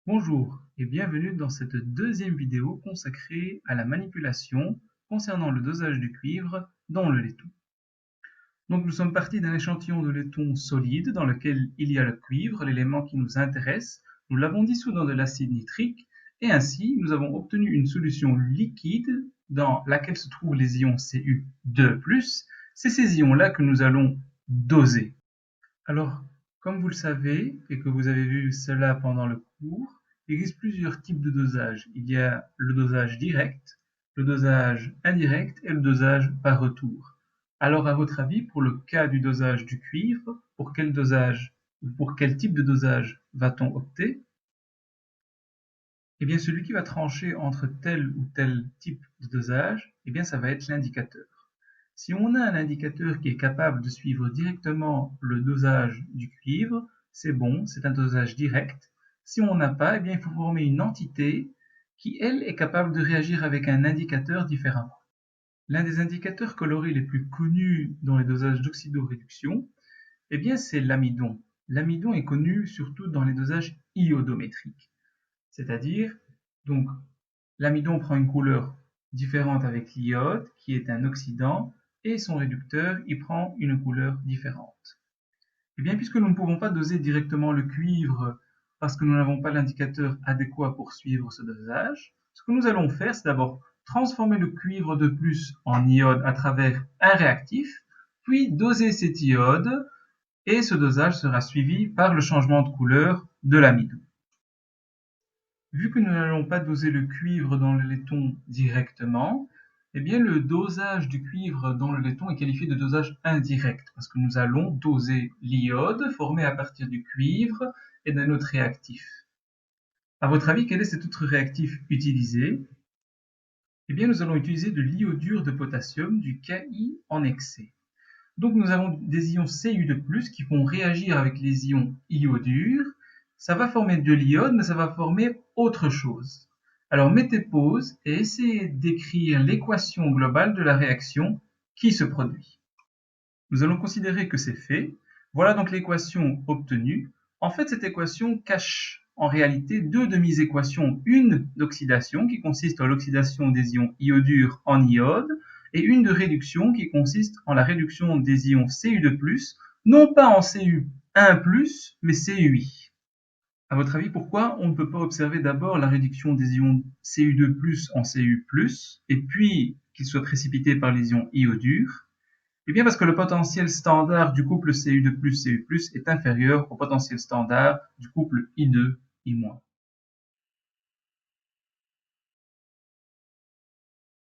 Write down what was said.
Bonjour et bienvenue dans cette deuxième vidéo consacrée à la manipulation concernant le dosage du cuivre dans le laiton. Donc nous sommes partis d'un échantillon de laiton solide dans lequel il y a le cuivre, l'élément qui nous intéresse. Nous l'avons dissous dans de l'acide nitrique et ainsi nous avons obtenu une solution liquide dans laquelle se trouvent les ions Cu2+. C'est ces ions-là que nous allons doser. Alors, comme vous le savez et que vous avez vu cela pendant le cours, il existe plusieurs types de dosage. Il y a le dosage direct, le dosage indirect et le dosage par retour. Alors, à votre avis, pour le cas du dosage du cuivre, pour quel dosage ou pour quel type de dosage va-t-on opter? Eh bien, celui qui va trancher entre tel ou tel type de dosage, eh bien, ça va être l'indicateur. Si on a un indicateur qui est capable de suivre directement le dosage du cuivre, c'est bon, c'est un dosage direct. Si on n'a pas, eh bien, il faut former une entité qui, elle, est capable de réagir avec un indicateur différemment. L'un des indicateurs colorés les plus connus dans les dosages d'oxydoréduction, eh bien, c'est l'amidon. L'amidon est connu surtout dans les dosages iodométriques. C'est-à-dire, donc, l'amidon prend une couleur différente avec l'iode, qui est un oxydant, et son réducteur, il prend une couleur différente. Et bien, puisque nous ne pouvons pas doser directement le cuivre parce que nous n'avons pas l'indicateur adéquat pour suivre ce dosage, ce que nous allons faire, c'est d'abord transformer le cuivre de plus en iode à travers un réactif, puis doser cet iode, et ce dosage sera suivi par le changement de couleur de l'amidon. Vu que nous n'allons pas doser le cuivre dans le laiton directement, eh bien le dosage du cuivre dans le laiton est qualifié de dosage indirect, parce que nous allons doser l'iode formé à partir du cuivre et d'un autre réactif. À votre avis, quel est cet autre réactif utilisé? Eh bien nous allons utiliser de l'iodure de potassium, du Ki en excès. Donc nous avons des ions Cu2+, qui vont réagir avec les ions iodures. Ça va former de l'iode, mais ça va former autre chose. Alors mettez pause et essayez d'écrire l'équation globale de la réaction qui se produit. Nous allons considérer que c'est fait. Voilà donc l'équation obtenue. En fait, cette équation cache en réalité deux demi-équations. Une d'oxydation qui consiste en l'oxydation des ions iodures en iode et une de réduction qui consiste en la réduction des ions Cu2+, non pas en Cu1+, mais Cui. À votre avis, pourquoi on ne peut pas observer d'abord la réduction des ions Cu2+ en Cu+, et puis qu'ils soient précipités par les ions iodures? Eh bien parce que le potentiel standard du couple Cu2+, Cu+, est inférieur au potentiel standard du couple I2, I-.